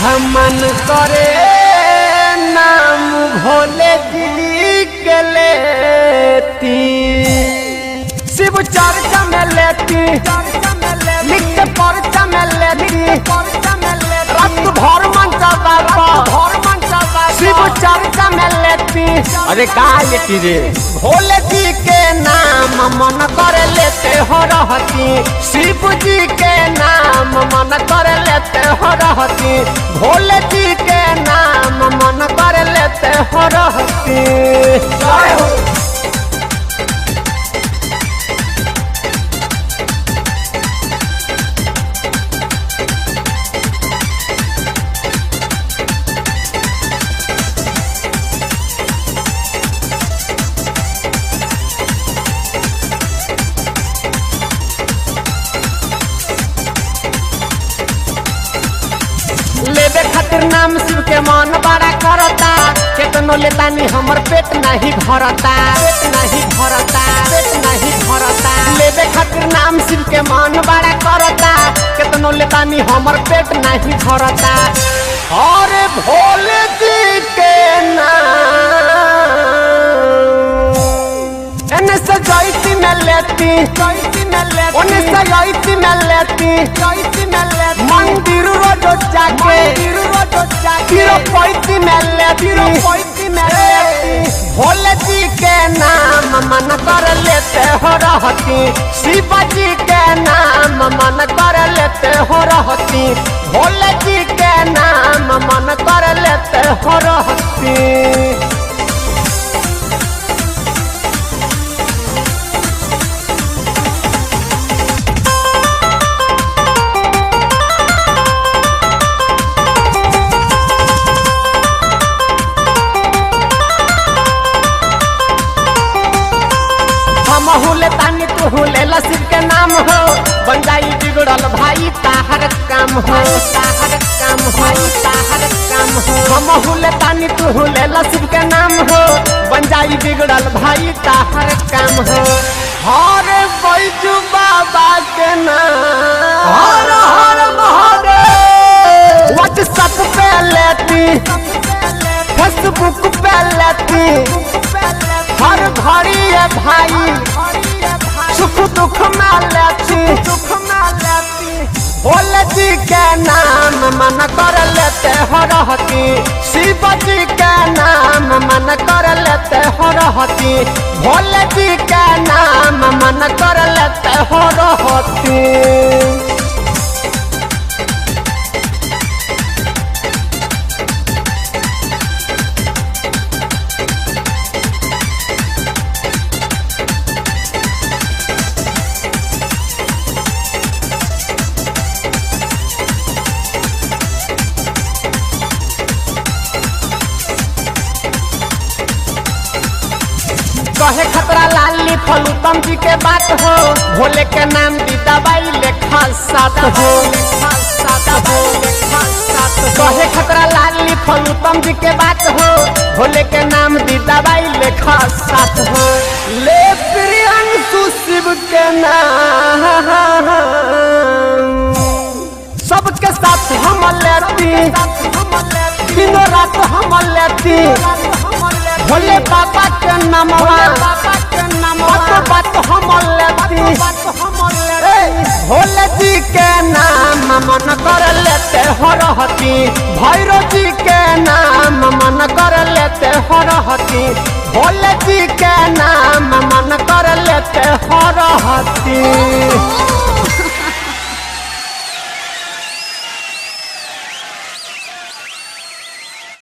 मन करे नाम भोले जी के लेती, शिव चर्चा में लेती, लिख के पर्चा में लेती, रात भर मंचा शिव चर्चा में लेती। अरे का लेती रे? भोले जी के नाम मन कर लेते हो रहती, शिव जी के नाम मन कर लेते हो रहती, भोले जी के नाम मन कर लेते हो रहती। लेबे खातिर नाम शिव के मन बड़ा करता, केतनो लेतानी हमर पेट नहीं भरता, पेट नहीं भरता, पेट नहीं भरता। लेबे खातिर नाम शिव के मन बड़ा करता, केतनो लेतानी हमर पेट नहीं भरता। अरे भोले जी के नाम एने से जैती में लेती, ओने से जैती में लेती, मंदिर रोज जाके तिरुपति में लेती। भोले जी के नाम मन कर लेते हो रहती, शिव जी के नाम मन कर लेते हो रहती, भोले जी के नाम मन कर लेते हो रहती। हुले तानी तू हुले शिव के नाम हो, बन जाई बिगड़ल भाई ताहर काम हो, ताहर काम हो, ताहर काम हो। हम हुले तानी तू हुले शिव के नाम हो, बन जाई बिगड़ल भाई ताहर काम हो। हर बैजू बाबा के नाम हर हर महादेव व्हाट्सएप पे लेती, फेसबुक पे लेती, हर घड़ी है भाई सुख दुख में लेती। भोले जी के नाम मन कर लेते हो रहती, शिव जी के नाम मन कर लेते हो रहती, भोले जी के नाम मन कर लेते हो रहती। कहे खतरा लाली फलूतम जी के बात हो, भोले के नाम दी दवाई लेखा साथ हो, कहे खतरा लाली फलूतम जी के बात हो, भोले के नाम दी दवाई लेखा साथ हो। ले प्रियंशु शिव के नाम सबके साथ हम लेती, दिनों रात हम लेती, भोले बाबा के नामवा बात हम लेती। भोले जी के नाम मन कर लेते हो रहती, भैरव जी के नाम मन कर लेते हो रहती, भोले जी के नाम मन कर ले